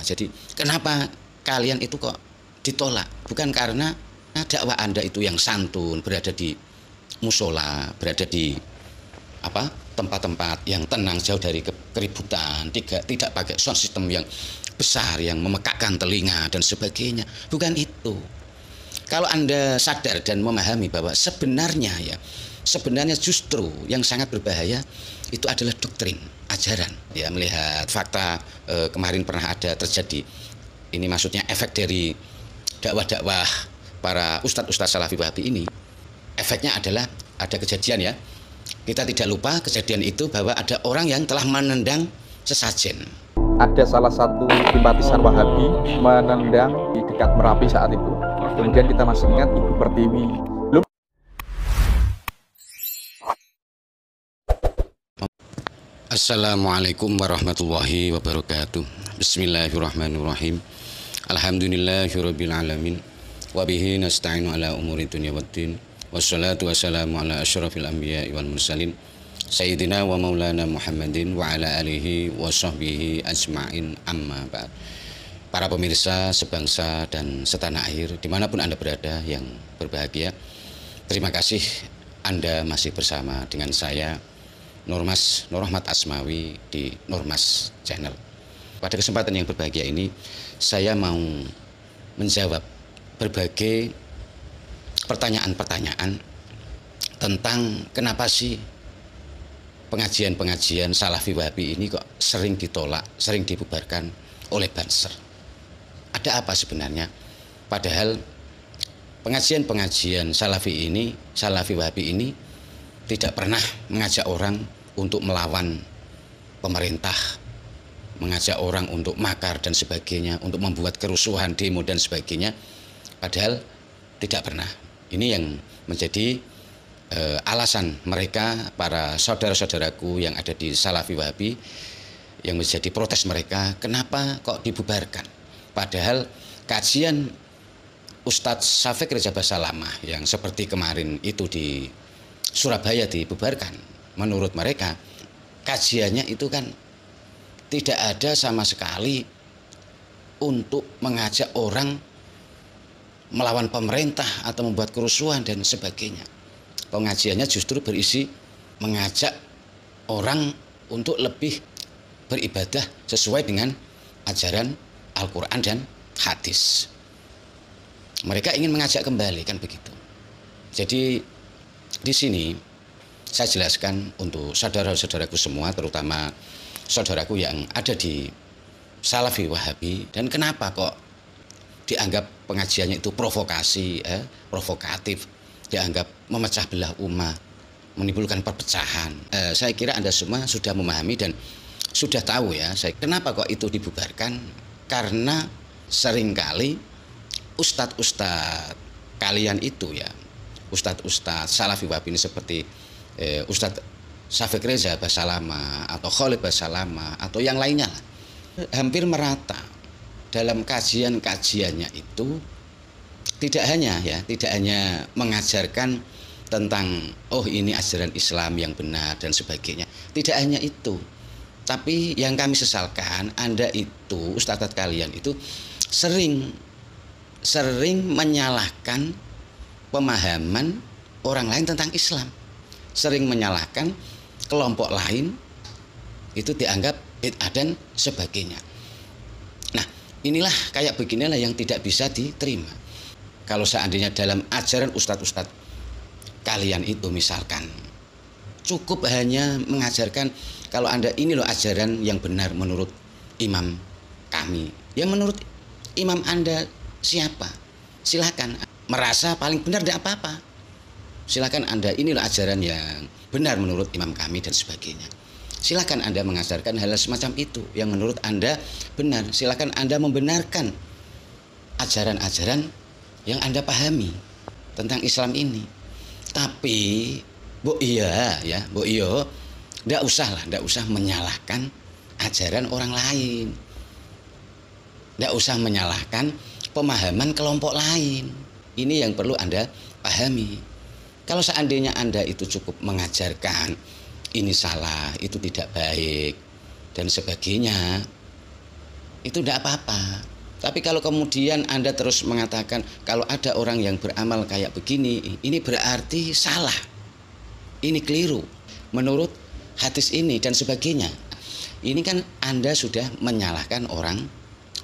Jadi kenapa kalian itu kok ditolak? Bukan karena dakwah Anda itu yang santun, berada di musola, berada di tempat-tempat yang tenang, jauh dari keributan, tidak pakai sound system yang besar yang memekakkan telinga dan sebagainya. Bukan itu. Kalau Anda sadar dan memahami bahwa sebenarnya justru yang sangat berbahaya itu adalah doktrin, ajaran. Ya, melihat fakta kemarin pernah ada terjadi. Ini maksudnya efek dari dakwah-dakwah para ustadz-ustadz Salafi Wahabi ini. Efeknya adalah ada kejadian ya. Kita tidak lupa kejadian itu bahwa ada orang yang telah menendang sesajen. Ada salah satu simpatisan Wahabi menendang di dekat Merapi saat itu. Kemudian kita masih ingat Ibu Pertiwi. Assalamualaikum warahmatullahi wabarakatuh. Bismillahirrahmanirrahim. Alhamdulillahirabbil alamin. Wa bihi nasta'inu ala umuri dunya waddin. Wassalatu wassalamu ala asyrafil anbiya'i wal mursalin. Sayyidina wa maulana Muhammadin wa ala alihi wa sahbihi ajma'in, amma ba'd. Para pemirsa sebangsa dan setanah air dimanapun Anda berada yang berbahagia, terima kasih Anda masih bersama dengan saya Nur Rahmat Asmawi di Nurmas Channel. Pada kesempatan yang berbahagia ini saya mau menjawab berbagai pertanyaan-pertanyaan tentang kenapa sih pengajian-pengajian Salafi Wahabi ini kok sering ditolak, sering dibubarkan oleh Banser. Ada apa sebenarnya? Padahal pengajian-pengajian Salafi Wahabi ini tidak pernah mengajak orang untuk melawan pemerintah, mengajak orang untuk makar dan sebagainya, untuk membuat kerusuhan, demo dan sebagainya. Padahal tidak pernah. Ini yang menjadi alasan mereka, para saudara-saudaraku yang ada di Salafi Wahabi, yang menjadi protes mereka, kenapa kok dibubarkan? Padahal kajian Ustadz Syafiq Reza Basalamah yang seperti kemarin itu di Surabaya dibubarkan, menurut mereka kajiannya itu kan tidak ada sama sekali untuk mengajak orang melawan pemerintah atau membuat kerusuhan dan sebagainya. Pengajiannya justru berisi mengajak orang untuk lebih beribadah sesuai dengan ajaran Al-Quran dan hadis. Mereka ingin mengajak kembali, kan begitu. Jadi di sini saya jelaskan untuk saudara-saudaraku semua, terutama saudaraku yang ada di Salafi Wahabi, dan kenapa kok dianggap pengajiannya itu provokasi, provokatif, dianggap memecah belah umat, menimbulkan perpecahan. Saya kira Anda semua sudah memahami dan sudah tahu ya, kenapa kok itu dibubarkan. Karena seringkali ustadz-ustadz kalian itu ya, ustadz-ustadz Salafi Wahabi ini seperti Ustadz Syafiq Reza Basalamah atau Khalid Basalamah atau yang lainnya lah, hampir merata dalam kajian-kajiannya itu tidak hanya mengajarkan tentang ini ajaran Islam yang benar dan sebagainya. Tidak hanya itu. Tapi yang kami sesalkan, Anda itu, ustadz kalian itu sering menyalahkan pemahaman orang lain tentang Islam. Sering menyalahkan kelompok lain, itu dianggap bid'ah dan sebagainya. Nah, inilah kayak beginilah yang tidak bisa diterima. Kalau seandainya dalam ajaran ustadz-ustadz kalian itu misalkan cukup hanya mengajarkan kalau Anda ini loh ajaran yang benar menurut imam kami. Yang menurut imam Anda siapa? Silakan. Merasa paling benar tidak apa-apa. Silakan Anda ini loh ajaran yang benar menurut imam kami dan sebagainya. Silakan Anda mengajarkan hal semacam itu yang menurut Anda benar. Silakan Anda membenarkan ajaran-ajaran yang Anda pahami tentang Islam ini. Tapi Bu Iyo, tidak usah menyalahkan ajaran orang lain. Tidak usah menyalahkan pemahaman kelompok lain. Ini yang perlu Anda pahami. Kalau seandainya Anda itu cukup mengajarkan ini salah, itu tidak baik, dan sebagainya, itu tidak apa-apa. Tapi kalau kemudian Anda terus mengatakan kalau ada orang yang beramal kayak begini, ini berarti salah, ini keliru menurut hadis ini dan sebagainya. Ini kan Anda sudah menyalahkan orang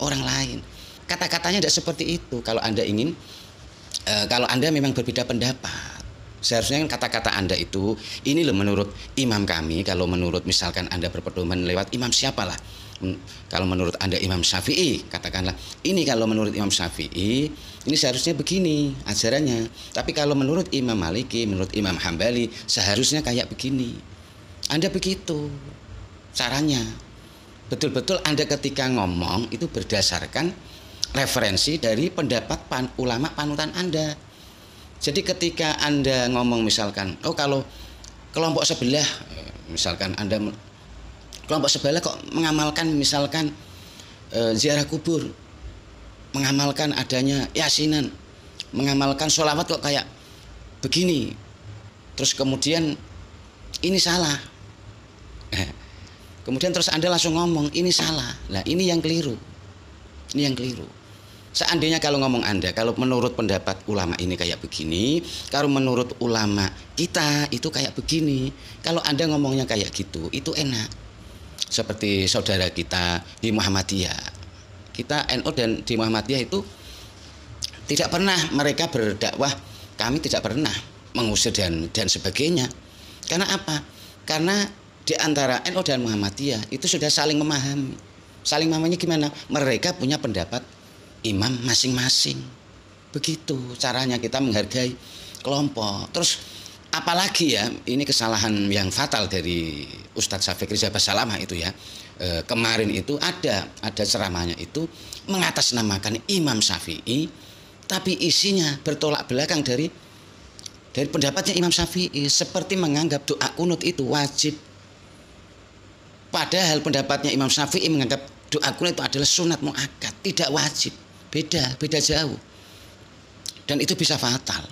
lain. Kata-katanya tidak seperti itu. Kalau Anda ingin, kalau Anda memang berbeda pendapat, seharusnya kan kata-kata Anda itu, ini loh menurut imam kami. Kalau menurut misalkan Anda berpedoman lewat imam siapalah. Kalau menurut Anda Imam Syafi'i, katakanlah ini kalau menurut Imam Syafi'i ini seharusnya begini ajarannya. Tapi kalau menurut Imam Maliki, menurut Imam Hambali seharusnya kayak begini. Anda begitu caranya. Betul-betul Anda ketika ngomong itu berdasarkan referensi dari pendapat ulama panutan Anda. Jadi ketika Anda ngomong misalkan, oh kalau kelompok sebelah, misalkan Anda kelompok sebelah kok mengamalkan misalkan ziarah kubur, mengamalkan adanya yasinan, mengamalkan sholawat kok kayak begini, terus kemudian ini salah. Kemudian terus Anda langsung ngomong ini salah. Nah ini yang keliru. Ini yang keliru. Seandainya kalau ngomong Anda, kalau menurut pendapat ulama ini kayak begini, kalau menurut ulama kita itu kayak begini, kalau Anda ngomongnya kayak gitu, itu enak. Seperti saudara kita di Muhammadiyah, kita NU dan di Muhammadiyah itu tidak pernah mereka berdakwah, kami tidak pernah mengusir dan sebagainya. Karena apa? Karena di antara NU dan Muhammadiyah itu sudah saling memahami. Saling memahaminya gimana? Mereka punya pendapat imam masing-masing. Begitu caranya kita menghargai kelompok. Terus apalagi ya, ini kesalahan yang fatal dari Ustadz Syafiq Riza Basalamah itu ya. Kemarin itu ada ceramahnya itu mengatasnamakan Imam Syafi'i, tapi isinya bertolak belakang dari pendapatnya Imam Syafi'i, seperti menganggap doa kunut itu wajib. Padahal pendapatnya Imam Syafi'i menganggap doa kunut itu adalah sunat muakkad, tidak wajib. Beda jauh. Dan itu bisa fatal.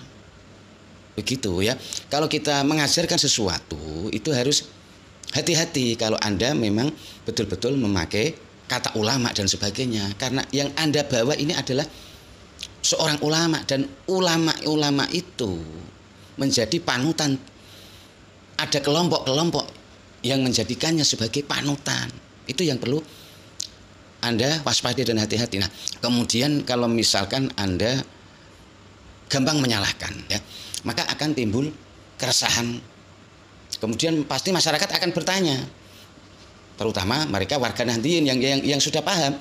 Begitu ya. Kalau kita mengajarkan sesuatu itu harus hati-hati kalau Anda memang betul-betul memakai kata ulama dan sebagainya. Karena yang Anda bawa ini adalah seorang ulama, dan ulama-ulama itu menjadi panutan. Ada kelompok-kelompok yang menjadikannya sebagai panutan. Itu yang perlu Anda waspada dan hati-hati. Nah, kemudian kalau misalkan Anda gampang menyalahkan ya, maka akan timbul keresahan. Kemudian pasti masyarakat akan bertanya, terutama mereka warga Nahdliyin yang sudah paham.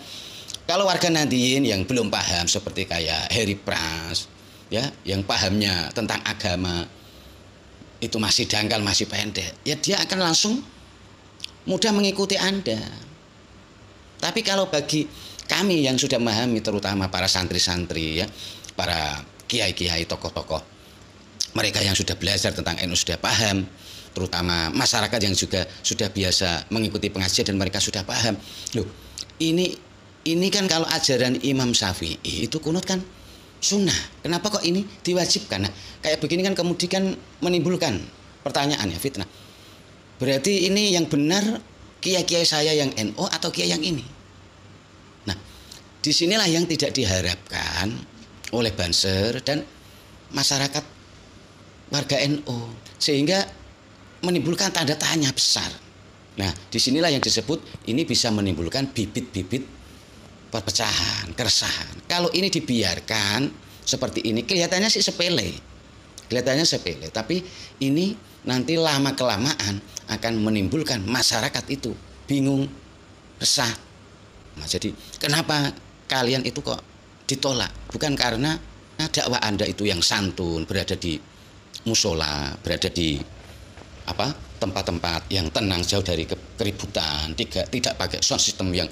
Kalau warga Nahdliyin yang belum paham seperti kayak Heri Pras ya, yang pahamnya tentang agama itu masih dangkal, masih pendek, ya dia akan langsung mudah mengikuti Anda. Tapi kalau bagi kami yang sudah memahami, terutama para santri-santri ya, para kiai-kiai, tokoh-tokoh, mereka yang sudah belajar tentang NU sudah paham, terutama masyarakat yang juga sudah biasa mengikuti pengajian dan mereka sudah paham. Loh, ini kan kalau ajaran Imam Syafi'i itu kunut kan sunnah. Kenapa kok ini diwajibkan? Nah, kayak begini kan kemudian menimbulkan pertanyaan ya, fitnah. Berarti ini yang benar kiai-kiai saya yang NU atau kiai yang ini? Nah, disinilah yang tidak diharapkan oleh Banser dan masyarakat warga NU, sehingga menimbulkan tanda tanya besar. Nah, disinilah yang disebut ini bisa menimbulkan bibit-bibit perpecahan, keresahan. Kalau ini dibiarkan seperti ini, kelihatannya sih sepele, tapi ini nanti lama-kelamaan akan menimbulkan masyarakat itu bingung, resah. Nah, jadi kenapa kalian itu kok ditolak? Bukan karena dakwah Anda itu yang santun, berada di musola, berada di tempat-tempat yang tenang, jauh dari keributan, tidak pakai sound system yang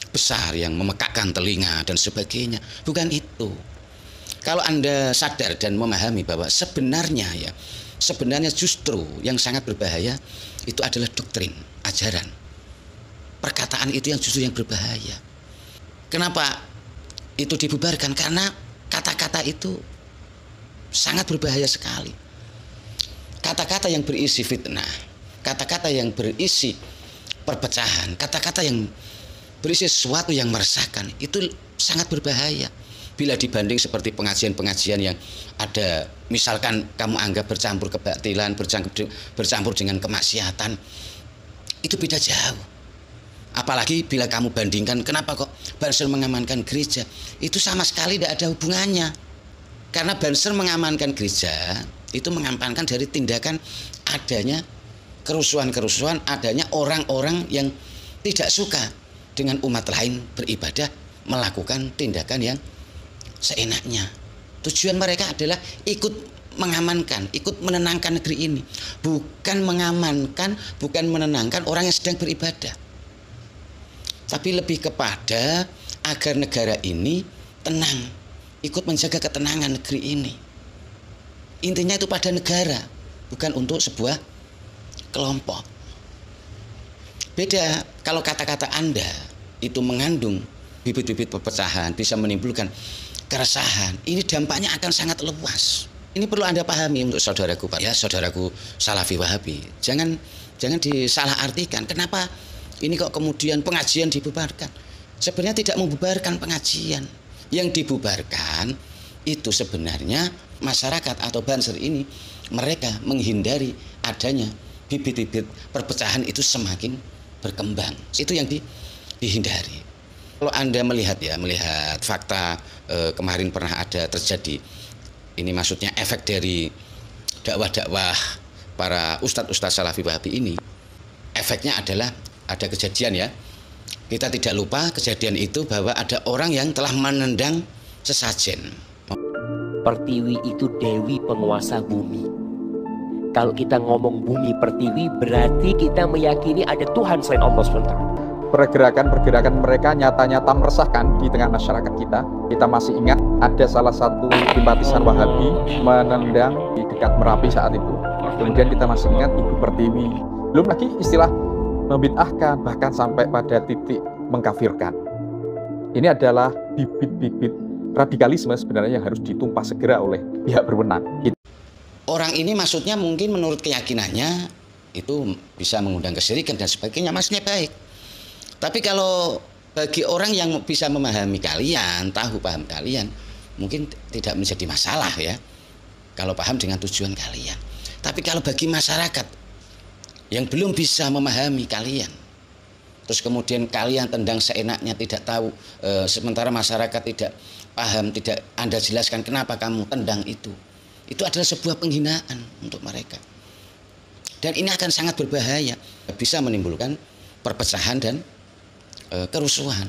besar yang memekakkan telinga dan sebagainya. Bukan itu. Kalau Anda sadar dan memahami bahwa sebenarnya justru yang sangat berbahaya itu adalah doktrin, ajaran. Perkataan itu yang justru yang berbahaya. Kenapa itu dibubarkan? Karena kata-kata itu sangat berbahaya sekali. Kata-kata yang berisi fitnah, kata-kata yang berisi perpecahan, kata-kata yang berisi sesuatu yang meresahkan, itu sangat berbahaya. Bila dibanding seperti pengajian-pengajian yang ada, misalkan kamu anggap bercampur kebatilan, bercampur dengan kemaksiatan, itu beda jauh. Apalagi bila kamu bandingkan, kenapa kok Banser mengamankan gereja? Itu sama sekali tidak ada hubungannya. Karena Banser mengamankan gereja, itu mengamankan dari tindakan adanya kerusuhan-kerusuhan, adanya orang-orang yang tidak suka dengan umat lain beribadah, melakukan tindakan yang seenaknya. Tujuan mereka adalah ikut mengamankan, ikut menenangkan negeri ini. Bukan mengamankan, bukan menenangkan orang yang sedang beribadah. Tapi lebih kepada agar negara ini tenang, ikut menjaga ketenangan negeri ini. Intinya itu pada negara, bukan untuk sebuah kelompok. Beda kalau kata-kata Anda itu mengandung bibit-bibit perpecahan, bisa menimbulkan keresahan. Ini dampaknya akan sangat luas. Ini perlu Anda pahami untuk saudaraku, Pak. Ya, saudaraku Salafi Wahabi. Jangan disalahartikan. Kenapa ini kok kemudian pengajian dibubarkan? Sebenarnya tidak membubarkan pengajian. Yang dibubarkan itu sebenarnya masyarakat atau Banser ini, mereka menghindari adanya bibit-bibit perpecahan itu semakin berkembang. Itu yang dihindari. Kalau Anda melihat fakta kemarin pernah ada terjadi, ini maksudnya efek dari dakwah-dakwah para ustadz-ustadz Salafi Wahabi ini, efeknya adalah ada kejadian ya. Kita tidak lupa kejadian itu bahwa ada orang yang telah menendang sesajen. Pertiwi itu dewi penguasa bumi. Kalau kita ngomong bumi pertiwi, berarti kita meyakini ada Tuhan selain Allah SWT. Pergerakan-pergerakan mereka nyata-nyata meresahkan di tengah masyarakat kita. Kita masih ingat ada salah satu simpatisan Wahabi menendang di dekat Merapi saat itu. Kemudian kita masih ingat Ibu Pertiwi. Belum lagi istilah membid'ahkan, bahkan sampai pada titik mengkafirkan. Ini adalah bibit-bibit radikalisme sebenarnya yang harus ditumpah segera oleh pihak berwenang. Orang ini maksudnya mungkin menurut keyakinannya itu bisa mengundang kesyirikan dan sebagainya, maksudnya baik. Tapi kalau bagi orang yang bisa memahami kalian, tahu paham kalian, mungkin tidak menjadi masalah ya, kalau paham dengan tujuan kalian. Tapi kalau bagi masyarakat yang belum bisa memahami kalian, terus kemudian kalian tendang seenaknya, tidak tahu, sementara masyarakat tidak paham, tidak Anda jelaskan kenapa kamu tendang itu adalah sebuah penghinaan untuk mereka. Dan ini akan sangat berbahaya, bisa menimbulkan perpecahan dan kerusuhan.